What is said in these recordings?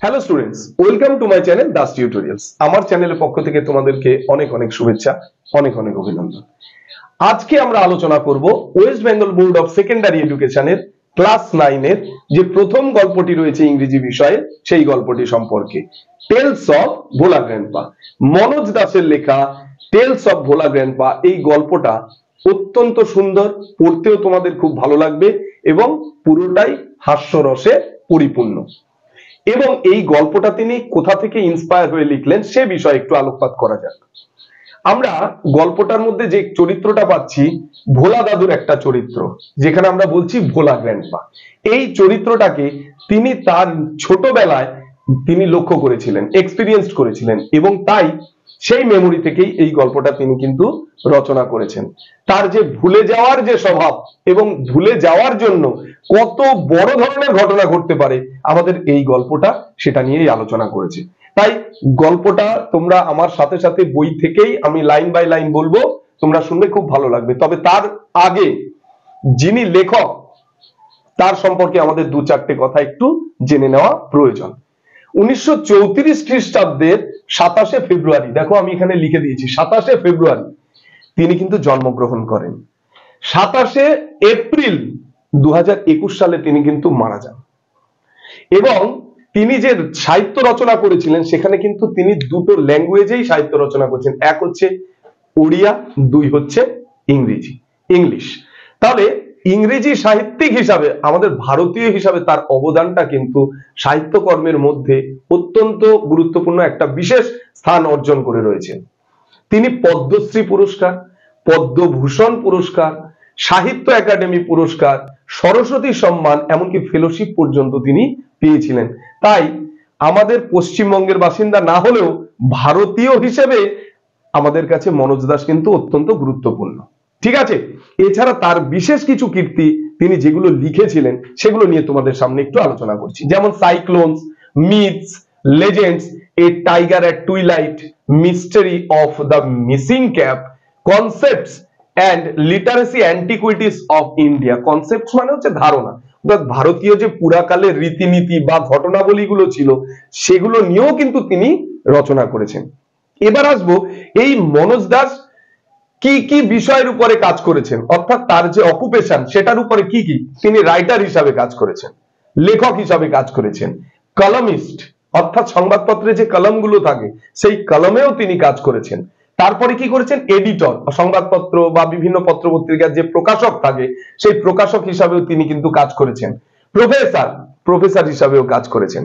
Hello students, welcome to my channel Das tutorials. আমার চ্যানেলের পক্ষ থেকে তোমাদেরকে অনেক অনেক শুভেচ্ছা, অনেক অনেক অভিনন্দন। আজকে আমরা আলোচনা করব West Bengal board of secondary এডুকেশনের ক্লাস 9 এর যে প্রথম গল্পটি রয়েছে ইংরেজি বিষয়ে, সেই গল্পটি সম্পর্কে। Tales of Bhola grandpa, Manoj দাসের লেখা টেলস অফ ভোলা গ্র্যান্ডপা। এই গল্পটা অত্যন্ত সুন্দর, পড়তেও তোমাদের খুব ভালো লাগবে এবং পুরোটাই হাস্যরসে পরিপূর্ণ। এবং এই গল্পটা তিনি কোথা থেকে ইন্সপায়ার হয়ে লিখলেন সে বিষয়ে একটু আলোকপাত করা যাক। আমরা গল্পটার মধ্যে যে চরিত্রটা পাচ্ছি, ভোলা দাদুর একটা চরিত্র, যেখানে আমরা বলছি ভোলা গ্র্যান্ডপা। এই চরিত্রটাকে তিনি তার ছোটবেলায় তিনি লক্ষ্য করেছিলেন, এক্সপিরিয়েন্স করেছিলেন, এবং তাই সেই মেমোরি থেকেই এই গল্পটা তিনি কিন্তু রচনা করেছেন। তার যে ভুলে যাওয়ার যে স্বভাব এবং ভুলে যাওয়ার জন্য কত বড় ধরনের ঘটনা ঘটতে পারে আমাদের এই গল্পটা, সেটা নিয়েই আলোচনা করেছে। তাই গল্পটা তোমরা আমার সাথে সাথে বই থেকেই আমি লাইন বাই লাইন বলবো, তোমরা শুনবে খুব ভালো লাগবে। তবে তার আগে যিনি লেখক তার সম্পর্কে আমাদের দু চারটে কথা একটু জেনে নেওয়া প্রয়োজন। 1934 খ্রিস্টাব্দের 27শে ফেব্রুয়ারি, দেখো আমি এখানে লিখে দিয়েছি 27শে ফেব্রুয়ারি তিনি কিন্তু জন্মগ্রহণ করেন। 27শে এপ্রিল 2021 সালে তিনি কিন্তু মারা যান। এবং তিনি যে সাহিত্য রচনা করেছিলেন সেখানে কিন্তু তিনি দুটো ল্যাঙ্গুয়েজেই সাহিত্য রচনা করেছেন, এক হচ্ছে ওড়িয়া, দুই হচ্ছে ইংলিশ। তাহলে ইংরেজি সাহিত্যিক হিসাবে, আমাদের ভারতীয় হিসাবে তার অবদানটা কিন্তু সাহিত্যকর্মের মধ্যে অত্যন্ত গুরুত্বপূর্ণ একটা বিশেষ স্থান অর্জন করে রয়েছেন। তিনি পদ্মশ্রী পুরস্কার, পদ্মভূষণ পুরস্কার, সাহিত্য একাডেমি পুরস্কার, সরস্বতী সম্মান, এমনকি ফেলোশিপ পর্যন্ত তিনি পেয়েছিলেন। তাই আমাদের পশ্চিমবঙ্গের বাসিন্দা না হলেও ভারতীয় হিসেবে আমাদের কাছে মনোজ দাস কিন্তু অত্যন্ত গুরুত্বপূর্ণ। ঠিক আছে, এছাড়া তার বিশেষ কিছু কীর্তি তিনি যেগুলো লিখেছিলেন সেগুলো নিয়ে তোমাদের সামনে একটু আলোচনা করছি। যেমন cyclones, myths, legends, a tiger at twilight, mystery of the missing cap, concepts and literacy antiquities of India. Concepts মানে হচ্ছে ধারণা, ভারতীয় যে পুরাকালের রীতিনীতি বা ঘটনাবলীগুলো ছিল সেগুলো নিয়েও কিন্তু তিনি রচনা করেছেন। এবার আসবো এই মনোজ দাস কি কি বিষয়ের উপরে কাজ করেছেন, অর্থাৎ তার যে অকুপেশন সেটার উপরে কি কি তিনি রাইটার হিসাবে কাজ করেছেন, লেখক হিসাবে কাজ করেছেন, কলামিস্ট অর্থাৎ সংবাদপত্রে যে কলমগুলো থাকে সেই কলমেও তিনি কাজ করেছেন। তারপরে কি করেছেন, এডিটর, সংবাদপত্র বা বিভিন্ন পত্রপত্রিকার যে প্রকাশক থাকে সেই প্রকাশক হিসাবেও তিনি কিন্তু কাজ করেছেন। প্রফেসর হিসাবেও কাজ করেছেন।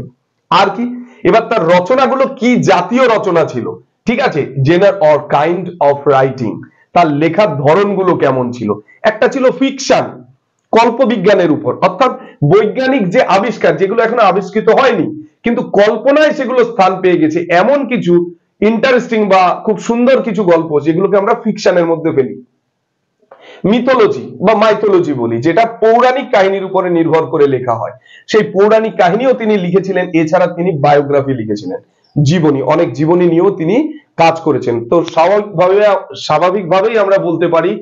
আর কি, এবার তার রচনাগুলো কি জাতীয় রচনা ছিল, ঠিক আছে, জেনার অর কাইন্ড অফ রাইটিং, তার লেখার ধরনগুলো কেমন ছিল। একটা ছিল ফিকশন, কল্পবিজ্ঞানের উপর, অর্থাৎ বৈজ্ঞানিক যে আবিষ্কার যেগুলো এখনো আবিষ্কৃত হয়নি কিন্তু কল্পনায় সেগুলো স্থান পেয়ে গেছে, এমন কিছু ইন্টারেস্টিং বা খুব সুন্দর কিছু গল্প যেগুলোকে আমরা ফিকশনের মধ্যে ফেলি। মিথোলজি বা মাইথোলজি বলি, যেটা পৌরাণিক কাহিনীর উপরে নির্ভর করে লেখা হয়, সেই পৌরাণিক কাহিনীও তিনি লিখেছিলেন। এছাড়া তিনি বায়োগ্রাফি লিখেছিলেন, জীবনী, অনেক জীবনী নিয়েও তিনি কাজ করেছেন। তো স্বাভাবিকভাবেই আমরা বলতে পারি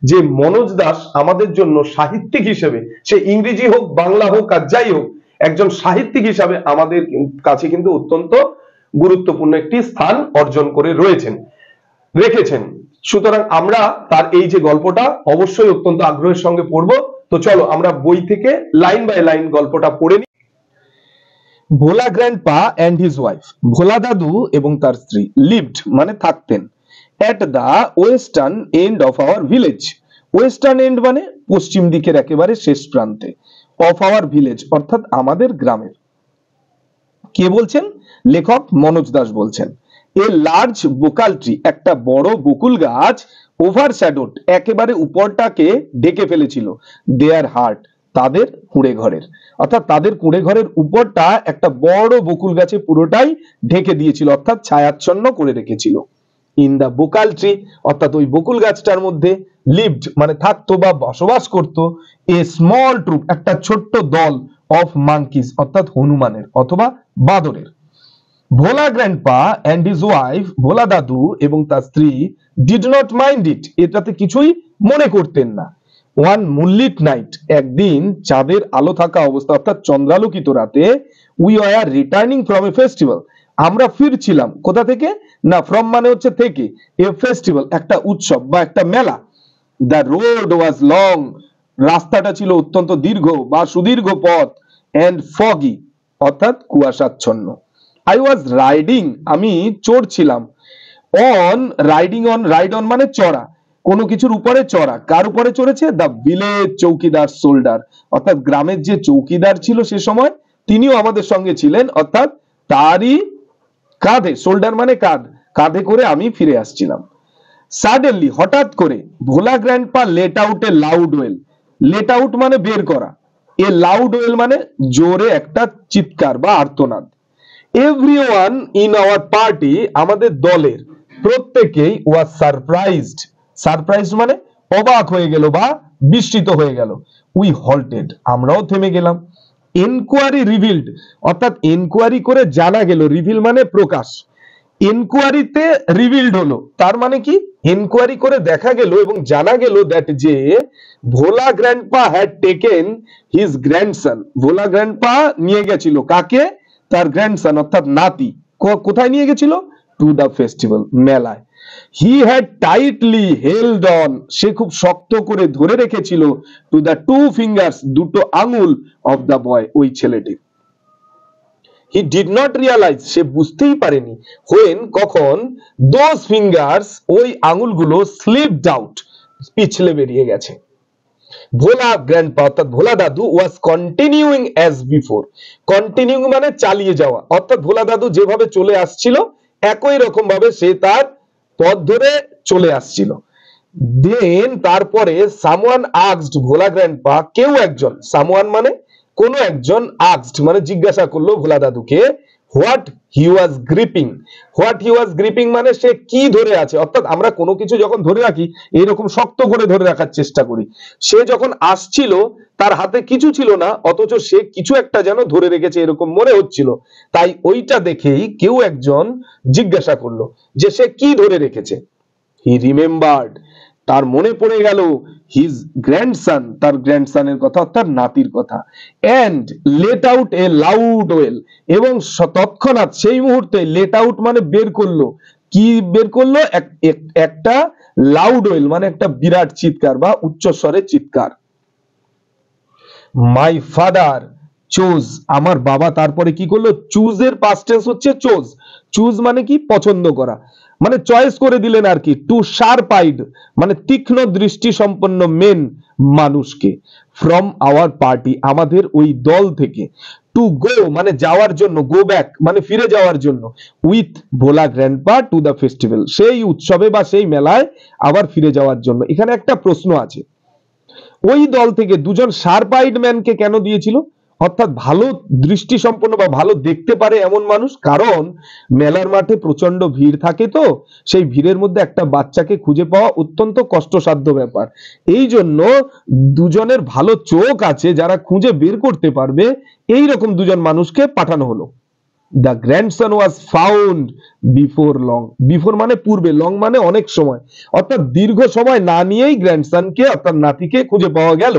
যে মনোজ দাস আমাদের জন্য সাহিত্যিক হিসেবে, সে ইংরেজি হোক বাংলা হোক আর যাই হোক, একজন সাহিত্যিক হিসাবে আমাদের কাছে কিন্তু অত্যন্ত গুরুত্বপূর্ণ একটি স্থান অর্জন করে রেখেছেন। সুতরাং আমরা তার এই যে গল্পটা অবশ্যই অত্যন্ত আগ্রহের সঙ্গে পড়বো। তো চলো আমরা বই থেকে লাইন বাই লাইন গল্পটা পড়ে নিই। Bhola grandpa and his wife, Bhola দাদু এবং তার স্ত্রী, লিভড মানে থাকতেন, at the western end of our village. Western end মানে পশ্চিম দিকের একেবারে শেষ প্রান্তে, অফ আওয়ার ভিলেজ অর্থাৎ আমাদের গ্রামের। কে বলছেন? লেখক মনোজ দাস বলছেন। এ লার্জ বোকাল ট্রি, একটা বড় বকুল গাছ, ওভারশ্যাডোড একেবারে উপরটাকে ঢেকে ফেলেছিল, দেয়ার হার্ট তাদের কুঁড়ে ঘরের, অর্থাৎ তাদের কুঁড়ে ঘরের উপরটা একটা বড় বকুল গাছে পুরোটাই ঢেকে দিয়েছিল, অর্থাৎ ছায়াচ্ছন্ন করে রেখেছিল। ইন দা বোকাল ট্রি অর্থাৎ ওই বকুল গাছটার মধ্যে, লিভড মানে থাকতো বা বসবাস করতো, এ স্মল ট্রুপ একটা ছোট্ট দল, অফ মাঙ্কিজ অর্থাৎ হনুমানের অথবা বাদরের। ভোলা grandpa and his wife, Bhola দাদু এবং তার স্ত্রী, ডিড নট মাইন্ড ইট, এটাতে কিছুই মনে করতেন না। ওয়ান মুনলিট নাইট, একদিন চাঁদের আলো থাকা অবস্থা অর্থাৎ চন্দ্রালোকিত রাতে, we are returning from a festival, আমরা ফিরছিলাম কোথা থেকে, না ফ্রম মানে হচ্ছে থেকে, এ ফেস্টিভ্যাল একটা উৎসব বা একটা মেলা। দ্য রোড ওয়াজ লং, রাস্তাটা ছিল অত্যন্ত দীর্ঘ বা সুদীর্ঘ পথ, এন্ড ফগি অর্থাৎ কুয়াশাচ্ছন্ন। আই ওয়াজ রাইডিং, আমি চড়ছিলাম, on riding on, ride on মানে চড়া, কোনো কিছুর উপরে চড়া, কার উপরে চড়েছে, দ্য ভিলেজ চৌকিদার শোল্ডার, অর্থাৎ গ্রামের যে চৌকিদার ছিল সে সময় তিনিও আমাদের সঙ্গে ছিলেন, অর্থাৎ তারই কাঁধে, শোল্ডার মানে কাঁধ, কাঁধে করে আমি ফিরে আসছিলাম। সাডেনলি হঠাৎ করে, Bhola grandpa let out a loud wail, let out মানে বের করা, এ লাউড ওয়েল মানে জোরে একটা চিৎকার বা আর্তনাদ। এভরিওয়ান ইন আওয়ার পার্টি, আমাদের দলের প্রত্যেকেই ওয়াজ সারপ্রাইজড, সারপ্রাইজড মানে অবাক হয়ে গেল বা বিস্মিত হয়ে গেল। উই হল্টেড, আমরাও থেমে গেলাম। এনকোয়ারি রিভিলড, অর্থাৎ এনকোয়ারি করে জানা গেল, রিভিল মানে প্রকাশ, এনকোয়ারিতে রিভিলড হলো, তার মানে কি, এনকোয়ারি করে দেখা গেল এবং জানা গেল দ্যাট যে Bhola grandpa had taken his grandson, Bhola grandpa নিয়ে গেছিল কাকে, তার গ্র্যান্ডসন অর্থাৎ নাতি, কোথায় নিয়ে গেছিল, টু দ্য ফেস্টিভ্যাল, মেলায়। He had tightly held on, সে খুব শক্ত করে ধরে রেখেছিল, টু দ্য টু ফিঙ্গার্স, দুটো আঙুল, অফ দ্য বয়, ওই ছেলেটির। হি ডিড নট রিয়ালাইজ, সে বুঝতেই পারেনি, হোয়েন কখন, দোজ ফিঙ্গার্স, ওই আঙুলগুলো, স্লিপড আউট, পিছলে বেরিয়ে গেছে। ভোলা গ্র্যান্ডপা অর্থাৎ ভোলা দাদু was continuing as before, continuing মানে চালিয়ে যাওয়া, অর্থাৎ ভোলা দাদু যেভাবে চলে আসছিল একই রকম ভাবে সে তার পথ ধরে চলে আসছিল। দেন তারপরে সামওয়ান আস্কড ভোলা গ্র্যান্ডপা, কেউ একজন, সামওয়ান মানে কোন একজন, আস্কড মানে জিজ্ঞাসা করলো ভোলা দাদুকে, what he was gripping, what he was gripping মানে সে কি ধরে আছে, অর্থাৎ আমরা কোনো কিছু যখন ধরে রাখি এইরকম শক্ত করে ধরে রাখার চেষ্টা করি, সে যখন আসছিল তার হাতে কিছু ছিল না অথচ সে কিছু একটা যেন ধরে রেখেছে এরকম মনে হচ্ছিল, তাই ওইটা দেখেই কেউ একজন জিজ্ঞাসা করলো যে সে কি ধরে রেখেছে। হি রিমেম্বার্ড, তার মনে পড়ে গেল, হিজ গ্র্যান্ডসন, তার গ্র্যান্ডসনের কথা অর্থাৎ নাতির কথা, and let out a loud wail, এবং তৎক্ষণাৎ সেই মুহূর্তে লেট আউট মানে বের করলো, কি বের করলো, একটা লাউড ওয়েল মানে একটা বিরাট চিৎকার বা উচ্চস্বরের চিৎকার। মাই ফাদার চুজ, আমার বাবা তারপরে কি করলো, চুজের পাস্ট টেন্স হচ্ছে চোজ, চুজ মানে কি পছন্দ করা, মানে চয়েস করে দিলেন আর কি, টু শার্প আইড মানে তীক্ষ্ণ দৃষ্টি সম্পন্ন মেন মানুষকে, ফ্রম আওয়ার পার্টি আমাদের ওই দল থেকে, টু গো মানে যাওয়ার জন্য, গো ব্যাক মানে ফিরে যাওয়ার জন্য, with Bhola grandpa two the festival সেই উৎসবে বা সেই মেলায় আবার ফিরে যাওয়ার জন্য। এখানে একটা প্রশ্ন আছে, ওই দল থেকে দুজন শার্প আইড ম্যানকে কেন দিয়েছিল, অর্থাৎ ভালো দৃষ্টি সম্পন্ন বা ভালো দেখতে পারে এমন মানুষ, কারণ মেলার মাঠে প্রচন্ড ভিড় থাকে, তো সেই ভিড়ের মধ্যে একটা বাচ্চাকে খুঁজে পাওয়া অত্যন্ত কষ্টসাধ্য ব্যাপার, এই জন্য দুজনের ভালো চোখ আছে যারা খুঁজে বের করতে পারবে, এই রকম দুজন মানুষকে পাঠানো হলো। The grandson was found before long, before মানে পূর্বে, লং মানে অনেক সময়, অর্থাৎ দীর্ঘ সময় না নিয়েই গ্র্যান্ডসনকে অর্থাৎ নাতিকে খুঁজে পাওয়া গেল।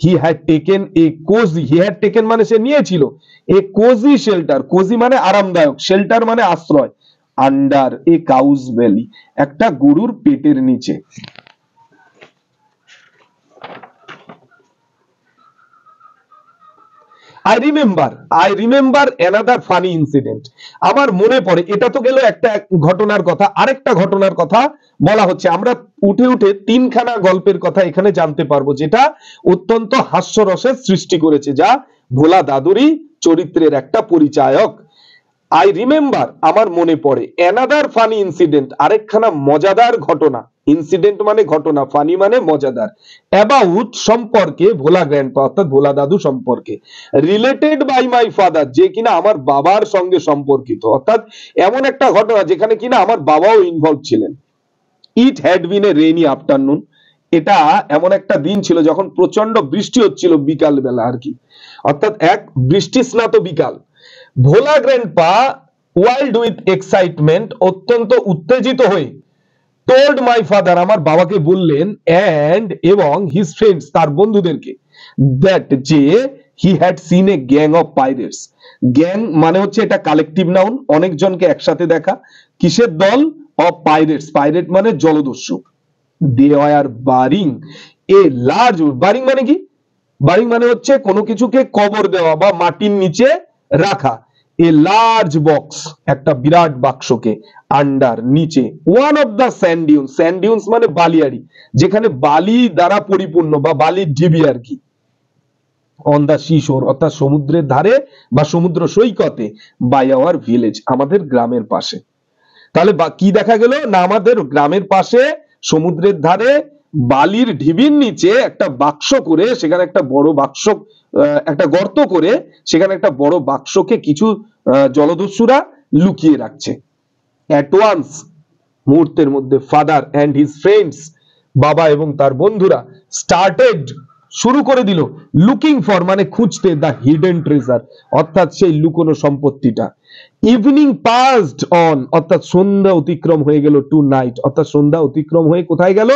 He had taken A cosy, he had taken মানে সে নিয়েছিল, এ কোজি শেল্টার, কোজি মানে আরামদায়ক, শেল্টার মানে আশ্রয়, আন্ডার এ কাউজ ভ্যালি একটা গরুর পেটের নিচে। I remember another funny incident, আমার মনে পড়ে, এটা তো গেল একটা ঘটনার কথা, আরেকটা ঘটনার কথা বলা হচ্ছে, আমরা উঠে উঠে তিনখানা গল্পের কথা এখানে জানতে পারবো যেটা অত্যন্ত হাস্যরসের সৃষ্টি করেছে, যা ভোলা দাদুরই চরিত্রের একটা পরিচায়ক। আই রিমেম্বার আমার মনে পড়ে, অ্যানাদার ফানি ইনসিডেন্ট আরেকখানা মজাদার ঘটনা, ইনসিডেন্ট মানে ঘটনা, ফানি মানে মজাদার, অ্যাবাউট সম্পর্কে, ভোলা গ্র্যান্ডপা অর্থাৎ ভোলা দাদু সম্পর্কে, রিলেটেড বাই মাই ফাদার যে কিনা আমার বাবার সঙ্গে সম্পর্কিত, অর্থাৎ এমন একটা ঘটনা যেখানে কিনা আমার বাবাও ইনভলভ ছিলেন। It had been A rainy afternoon, এটা এমন একটা দিন ছিল যখন প্রচন্ড বৃষ্টি হচ্ছিল বিকাল বেলা আর কি, অর্থাৎ এক বৃষ্টি স্নাত বিকাল। ভোলা গ্র্যান্ডপা ওয়াইল্ড উইথ এক্সাইটমেন্ট অত্যন্ত উত্তেজিত হয়ে, told my father, আমার বাবাকে বললেন, and এবং his friends, তার বন্ধুদেরকে, that যে he had seen a gang of pirates. Gang মানে হচ্ছে এটা কালেকটিভ নাউন, অনেকজনকে একসাথে দেখা। কিসের দল? অফ পাইরেটস, পাইরেট মানে জলদস্যু। they were burying a large, burying মানে কি? বারিং মানে হচ্ছে কোনো কিছুকে কবর দেওয়া বা মাটির নিচে রাখা। এ লার্জ বক্স, একটা বিরাট বাক্সকে, আন্ডার নিচে, one of the sand dunes, sand dunes মানে বালিয়াড়ি, যেখানে বালি দ্বারা পরিপূর্ণ বা বালির ঢিবি আর কি, অন দ্য সিশোর অর্থাৎ সমুদ্রের ধারে বা সমুদ্র সৈকতে, বাই আওয়ার ভিলেজ আমাদের গ্রামের পাশে। তাহলে কি দেখা গেল না, আমাদের গ্রামের পাশে সমুদ্রের ধারে বালির ঢিবির নিচে একটা বাক্স করে, সেখানে একটা বড় বাক্স, একটা গর্ত করে সেখানে একটা বড় বাক্সকে কিছু জলদস্যুরা লুকিয়ে রাখছে। অ্যাট ওয়ান্স, মুহূর্তের মধ্যে, ফাদার অ্যান্ড হিজ ফ্রেন্ডস, বাবা এবং তার বন্ধুরা, স্টার্টেড শুরু করে দিল, লুকিং ফর মানে খুঁজতে, দ্য হিডেন ট্রেজার অর্থাৎ সেই লুকোনো সম্পত্তিটা। ইভিনিং পাসড অন অর্থাৎ সন্ধ্যা অতিক্রম হয়ে গেল, টু নাইট অর্থাৎ সন্ধ্যা অতিক্রম হয়ে কোথায় গেল?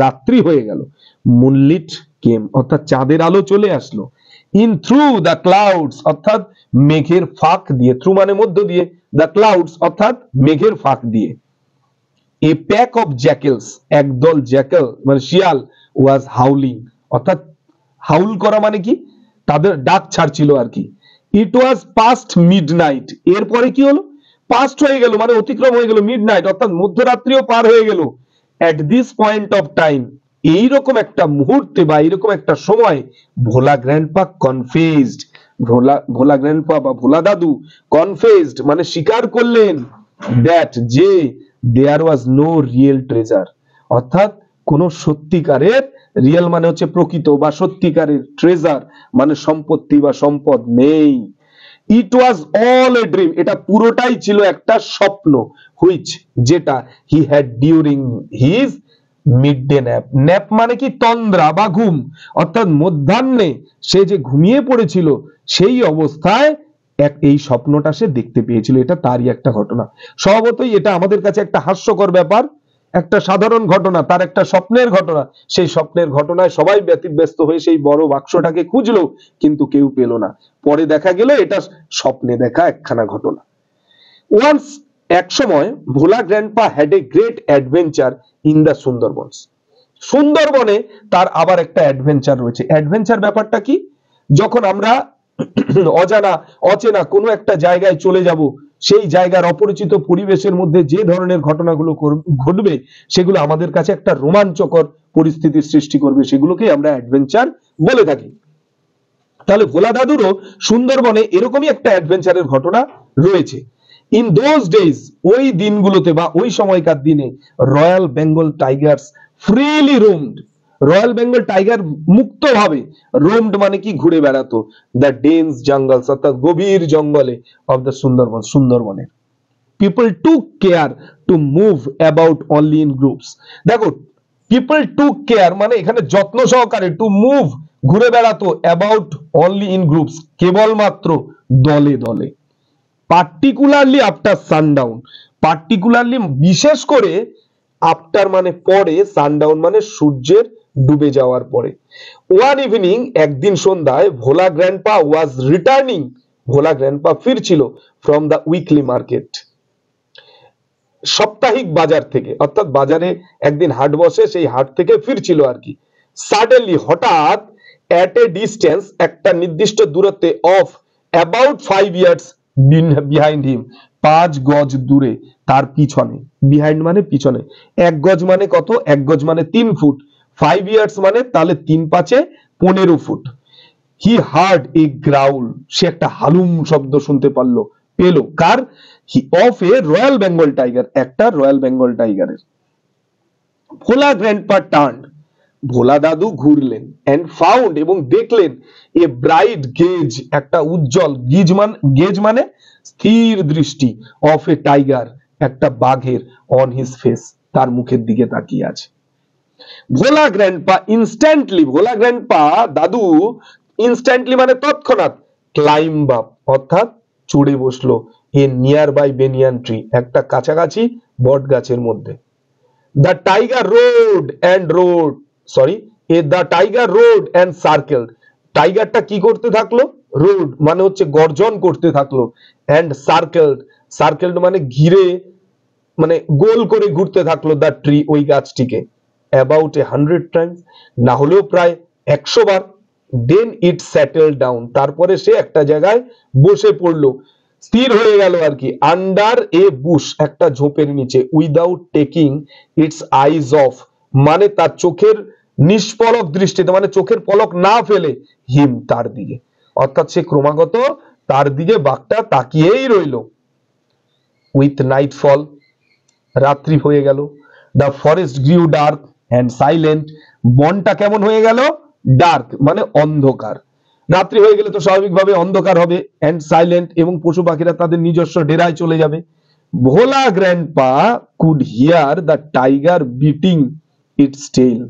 রাত্রি হয়ে গেল। মুনলিট কেম অর্থাৎ চাঁদের আলো চলে আসলো। ইন থ্রু দ্য ক্লাউডস অর্থাৎ মেঘের ফাঁক দিয়ে, থ্রু মানে মধ্য দিয়ে, দ্য ক্লাউডস অর্থাৎ মেঘের ফাঁক দিয়ে। এ প্যাক অফ জ্যাকেলস, একদল জ্যাকেল মানে শিয়াল, ওয়াজ হাউলিং অর্থাৎ হাউল করা মানে কি? তাদের ডাক ছাড়ছিল আর কি। ইট ওয়াজ পাস্ট মিডনাইট, এরপরে কি হলো? পাস্ট হয়ে গেল মানে অতিক্রম হয়ে গেল, মিডনাইট অর্থাৎ মধ্যরাত্রিও পার হয়ে গেল। At this point of time, এইরকম একটা মুহূর্তে বা এইরকম একটা সময়, ভোলা গ্র্যান্ডপা কনফেসড, ভোলা গ্র্যান্ডপা বা ভোলা দাদু কনফেসড মানে স্বীকার করলেন, দ্যাট যে দেয়ার ওয়াজ নো রিয়েল ট্রেজার অর্থাৎ কোন সত্যিকারের, রিয়েল মানে হচ্ছে প্রকৃত বা সত্যিকারের, ট্রেজার মানে সম্পত্তি বা সম্পদ নেই। ইট ওয়াজ অল এ ড্রিম, এটা পুরোটাই ছিল একটা স্বপ্ন, হুইচ যেটা, he had during his mid day nap, nap মানে কি? তন্দ্রা বা ঘুম, অর্থাৎ মধ্যাহ্নে সে যে ঘুমিয়ে পড়েছিল সেই অবস্থায় এই স্বপ্নটা সে দেখতে পেয়েছিল। এটা তারই একটা ঘটনা। স্বভাবতই এটা আমাদের কাছে একটা হাস্যকর ব্যাপার, একটা সাধারণ ঘটনা, তার একটা স্বপ্নের ঘটনা। সেই স্বপ্নের ঘটনায় সবাই ব্যতিব্যস্ত হয়ে সেই বড় বাক্সটাকে খুঁজলো, কিন্তু কেউ পেল না। পরে দেখা গেল এটা স্বপ্নে দেখা একখানা ঘটনা। ওয়ান্স, এক সময়, Bhola grandpa had a great adventure in the Sundarbans, সুন্দরবনে তার আবার একটা অ্যাডভেঞ্চার রয়েছে। অ্যাডভেঞ্চার ব্যাপারটা কি? যখন আমরা অজানা অচেনা কোনো একটা জায়গায় চলে যাব, সেই জায়গার অপরিচিত পরিবেশের মধ্যে যে ধরনের ঘটনাগুলো ঘটবে সেগুলো আমাদের কাছে একটা রোমাঞ্চকর পরিস্থিতির সৃষ্টি করবে, সেগুলোকে আমরা অ্যাডভেঞ্চার বলে থাকি। তাহলে ভোলা দাদুরও সুন্দরবনে এরকমই একটা অ্যাডভেঞ্চারের ঘটনা রয়েছে। ইন দোজ ডেজ, ওই দিনগুলোতে বা ওই সময়কার দিনে, royal Bengal tigers freely roamed, royal Bengal tiger মুক্তভাবে, রোমড মানে কি? ঘুরে বেড়াতো, দ্য ডেন্স জঙ্গলস অর্থাৎ গভীর জঙ্গলে, অফ দ্য সুন্দরবন, সুন্দরবনে। People took care to move about only in groups, দেখো পিপল টুক কেয়ার মানে এখানে যত্ন সহকারে, টু মুভ ঘুরে বেড়াতো, অ্যাবাউট অনলি ইন গ্রুপস কেবলমাত্র দলে দলে। পার্টিকুলারলি আফটার সানডাউন, পার্টিকুলারলি বিশেষ করে, আফটার মানে পরে, সানডাউন মানে সূর্যের ডুবে যাওয়ার পরে। ওয়ান ইভিনিং, একদিন সন্ধ্যায়, Bhola grandpa was returning, Bhola grandpa ফিরছিল, ফ্রম দ্য উইকলি মার্কেট, সাপ্তাহিক বাজার থেকে, অর্থাৎ বাজারে একদিন হাট বসে, সেই হাট থেকে ফিরছিল আর কি। সাডেনলি হঠাৎ, এট এ ডিস্টেন্স একটা নির্দিষ্ট দূরত্বে, of about 5 years behind him 5 গজ দূরে, তার পিছনে, বিহাইন্ড মানে পিছনে, 1 গজ মানে কত? 1 গজ মানে 3 ফুট, 5 ইয়ার্স মানে তাহলে 3 5 15 foot. He heard a growl, সে একটা হালুম শব্দ শুনতে পেল, কার? Of a royal Bengal tiger, একটা রয়্যাল বেঙ্গল টাইগারের। ভোলা গ্র্যান্ডপা টার্ন, ভোলা দাদু ঘুরলেন, এন্ড ফাউন্ড এবং দেখলেন, এ ব্রাইট গেজ, একটা উজ্জ্বল, গেজ মানে স্থির দৃষ্টি, অফ এ টাইগার, একটা বাঘের, অন হিজ ফেস, তার মুখের দিকে তাকিয়ে আছে। Bhola grandpa instantly, Bhola grandpa দাদু ইনস্ট্যান্টলি মানে তৎক্ষণাৎ, ক্লাইম্ব আপ অর্থাৎ চড়ে বসলো, a nearby banyan tree, একটা কাছাকাছি বট গাছের মধ্যে। The tiger roared and circle. টাইগারটা কি করতে থাকলো? রোড মানে হচ্ছে গর্জন করতে থাকলো, অ্যান্ড সার্কেলড মানে ঘিরে, মানে গোল করে ঘুরতে থাকলো দ্য ট্রি, ওই গাছটিকে, অ্যাবাউট 100 টাইমস, না হলেও প্রায় 100 বার। দেন ইট সেটেল ডাউন, তারপরে সে একটা জায়গায় বসে পড়লো, স্থির হয়ে গেল আর কি, আন্ডার এ বুশ, একটা ঝোপের নিচে, without taking it's eyes of, মানে তার চোখের নিষ্পলক দৃষ্টিতে, মানে চোখের পলক না ফেলে, হিম, তার দিকে, অর্থাৎ সে ক্রমাগত তার দিকে বাঘটা তাকিয়েই রইল। উইথ নাইটফল, রাত্রি হয়ে গেল, the forest grew dark and silent, বনটা কেমন হয়ে গেল? ডার্ক মানে অন্ধকার, রাত্রি হয়ে গেলে তো স্বাভাবিকভাবে অন্ধকার হবে, অ্যান্ড সাইলেন্ট, এবং পশু পাখিরা তাদের নিজস্ব ডেরায় চলে যাবে। Bhola grandpa could hear the tiger beating its tail,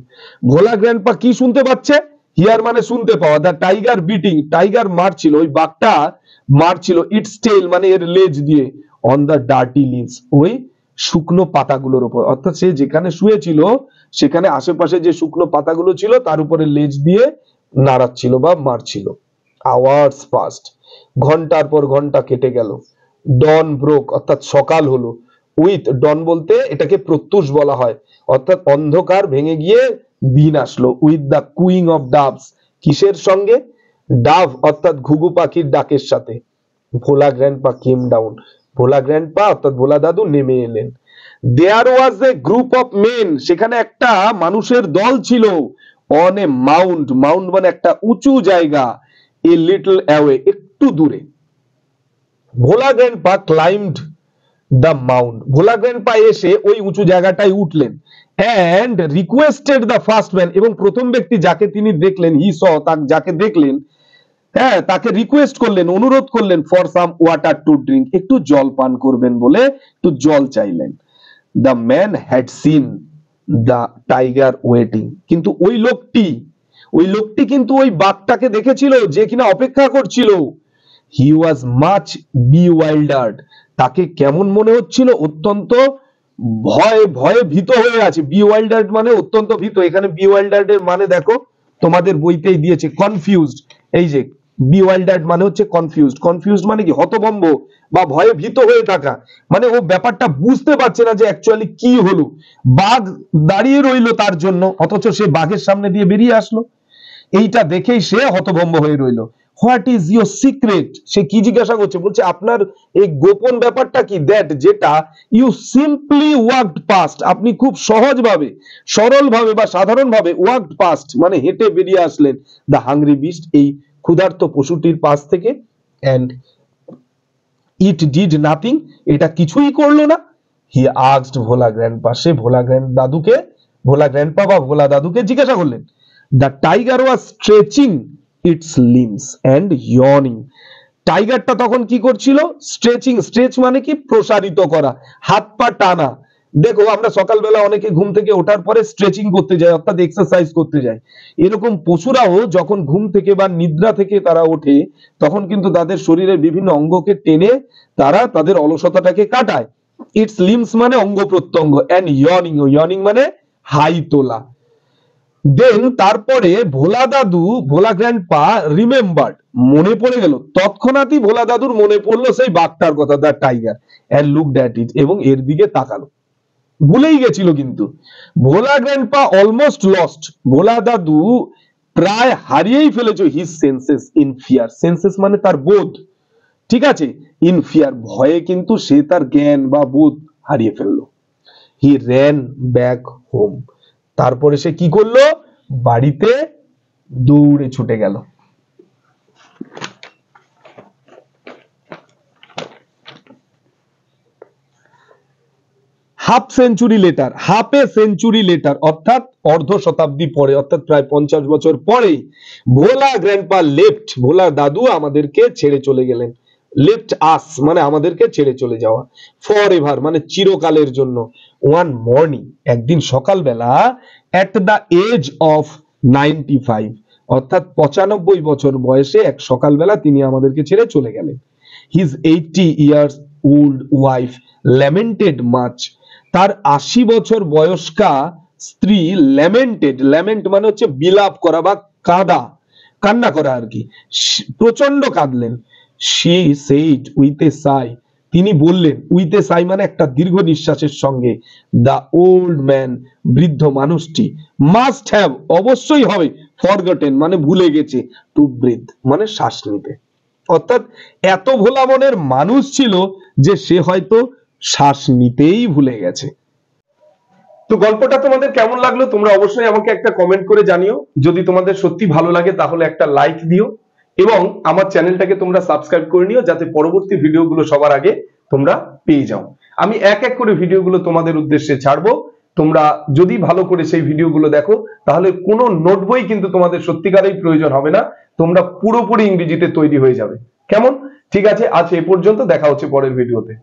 Bhola grandpa কি শুনতে পাচ্ছে? হিয়ার মানে শুনতে পাওয়া, দ্য টাইগার বিটিং, টাইগার মারছিল, ওই বাঘটা মারছিল, ইটস টেইল মানে এর লেজ দিয়ে, অন দ্য ডার্টি লিভস, ওই শুকনো পাতাগুলোর উপর, অর্থাৎ সে যেখানে শুয়েছিল সেখানে আশেপাশে যে শুকনো পাতাগুলো ছিল তার উপরে লেজ দিয়ে নাড়াচ্ছিল বা মারছিল। আওয়ার্স পাস্ট, ঘন্টার পর ঘন্টা কেটে গেল। ডন ব্রোক, অর্থাৎ সকাল হলো। উইথ, ডন বলতে এটাকে প্রত্যুষ বলা হয়, অর্থাৎ অন্ধকার ভেঙে গিয়ে দিন আসলো। উইথ দ্য কুইং অফ ডাভস, কিসের সঙ্গে? ডাভ অর্থাৎ ঘুঘু পাখির ডাকের সাথে। ভোলা গ্র্যান্ডপা কেম ডাউন, ভোলা গ্র্যান্ডপা অর্থাৎ ভোলা দাদু নেমে এলেন। দেয়ার ওয়াজ এ গ্রুপ অফ মেন, সেখানে একটা মানুষের দল ছিল। অন এ মাউন্ট, মাউন্ট মানে একটা উঁচু জায়গা, এ লিটল অ্যাওয়ে, একটু দূরে। Bhola grandpa climbed the mount, Bhola grandpa এসে ওই উঁচু জায়গাটায় উঠলেন, and requested the first man, এবং প্রথম ব্যক্তি যাকে তিনি দেখলেন, হি স, যাকে দেখলেন, হ্যাঁ, তাকে রিকোয়েস্ট করলেন, অনুরোধ করলেন, for some water to drink, একটু জল পান করবেন বলে একটু জল চাইলেন। The man had seen the tiger waiting, কিন্তু ওই লোকটি কিন্তু ওই বাঘটাকে দেখেছিল যে কিনা অপেক্ষা করছিল। হি ওয়াজ মাচ বিওয়াইল্ডার্ড, তাকে কেমন মনে হচ্ছিল? অত্যন্ত ভয়ে ভীত হয়ে আছে। বিওয়াইল্ডার্ড মানে অত্যন্ত ভীত, এখানে বিওয়াইল্ডার্ড এর মানে দেখো তোমাদের বইতেই দিয়েছে কনফিউজড, এই যে বিওয়াইল্ডার্ড মানে হচ্ছে কনফিউজড, কনফিউজড মানে কি? হতভম্ব বা ভয়ে ভীত হয়ে থাকা, মানে ও ব্যাপারটা বুঝতে পারছে না যে অ্যাকচুয়ালি কি হলো। বাঘ দাঁড়িয়ে রইলো তার জন্য, অথচ সে বাঘের সামনে দিয়ে বেরিয়ে আসলো, এইটা দেখেই সে হতভম্ব হয়ে রইলো। হোয়াট ইজ ইউর সিক্রেট, সে কি জিজ্ঞাসা করছে? বলছে আপনার এই গোপন ব্যাপারটা কি? দ্যাট, যেটা, ইউ সিম্পলি ওয়াকড পাস্ট, আপনি খুব সহজভাবে, সরলভাবে বা সাধারণভাবে, ওয়াকড পাস্ট মানে হেঁটে বেরিয়ে আসলেন, দ্য হাংরি বিস্ট, এই ক্ষুধার্ত পশুটির পাশ থেকে, অ্যান্ড ইট ডিড নাথিং, এটা কিছুই করলো না। হি আস্কড ভোলা গ্র্যান্ডপা, সে ভোলা গ্র্যান্ডপা বা ভোলা দাদুকে জিজ্ঞাসা করলেন। The tiger was stretching its limbs and yawning, টাইগারটা তখন কি করছিল? স্ট্রেচিং, স্ট্রেচ মানে কি? প্রসারিত করা, হাত পা টানা। দেখো আমরা সকালবেলা অনেকে ঘুম থেকে ওঠার পরে স্ট্রেচিং করতে যায়, অর্থাৎ এক্সারসাইজ করতে যায়। এরকম পশুরাও যখন ঘুম থেকে বা নিদ্রা থেকে তারা ওঠে, তখন কিন্তু তাদের শরীরের বিভিন্ন অঙ্গকে টেনে তারা তাদের অলসতাটাকে কাটায়। ইটস লিমস মানে অঙ্গ প্রত্যঙ্গ, এন্ড ইয়নিং, ইয়নিং মানে হাই তোলা। দেন তারপরে ভোলা গ্র্যান্ডপা রিমেম্বার্ড, মনে পড়ে গেল, তৎক্ষণাৎই ভোলা দাদুর মনে পড়লো সেই বাঘটার কথা, the tiger, and looked at it, এবং এর দিকে তাকালো। ভুলেই গেছিল কিন্তু। Bhola grandpa almost lost, Bhola দাদু প্রায় হারিয়েই ফেলেছে, his senses in fear, senses মানে তার বোধ, ঠিক আছে, ইন ফিয়ার ভয়ে কিন্তু সে তার জ্ঞান বা বোধ হারিয়ে ফেললো। হি র্যান ব্যাক হোম, তারপরে সে কি করলো? বাড়িতে দৌড়ে ছুটে গেল। Half century letter, half a century letter, অর্থাৎ অর্ধ শতাব্দী পরে, অর্থাৎ প্রায় 50 বছর পরে, ভোলা গ্র্যান্ডপা লেফট, ভোলা দাদু আমাদেরকে ছেড়ে চলে গেলেন। লেফট আস মানে আমাদেরকে ছেড়ে চলে যাওয়া, ফর এভার মানে চিরকালের জন্য। ওয়ান মর্নিং, একদিন সকালবেলা, এট দ্য এজ অফ 95, অর্থাৎ 95 বছর বয়সে এক সকালবেলা তিনি আমাদেরকে ছেড়ে চলে গেলেন। His 80 years old wife lamented much, তার 80 বছর বয়স্কা স্ত্রী ল্যামেন্ট মানে হচ্ছে বিলাপ করা বা কান্না করা আর কি, প্রচন্ড কাঁদলেন। she said with a sigh, তিনি বললেন উইথ এ সাই মানে একটা দীর্ঘ নিঃশ্বাসের সঙ্গে, দ্য ওল্ড ম্যান, বৃদ্ধ মানুষটি, মাস্ট হ্যাভ, অবশ্যই হবে, ফরগটেন মানে ভুলে গেছে, টু ব্রিথ মানে শ্বাস নিতে। অর্থাৎ এত ভোলা মনের মানুষ ছিল যে সে হয়তো শ্বাস নিতেই ভুলে গেছে। তো গল্পটা তোমাদের কেমন লাগলো তোমরা অবশ্যই আমাকে একটা কমেন্ট করে জানিও। যদি তোমাদের সত্যি ভালো লাগে তাহলে একটা লাইক দিও এবং আমার চ্যানেলটাকে তোমরা সাবস্ক্রাইব করে নিও, যাতে পরবর্তী ভিডিওগুলো সবার আগে তোমরা পেয়ে যাও। আমি এক এক করে ভিডিওগুলো তোমাদের উদ্দেশ্যে ছাড়বো। তোমরা যদি ভালো করে সেই ভিডিওগুলো দেখো তাহলে কোনো নোট বই কিন্তু তোমাদের সত্যিকারেই প্রয়োজন হবে না, তোমরা পুরোপুরি ইংরেজিতে তৈরি হয়ে যাবে। কেমন? ঠিক আছে, আজ এ পর্যন্ত, দেখা হচ্ছে পরের ভিডিওতে।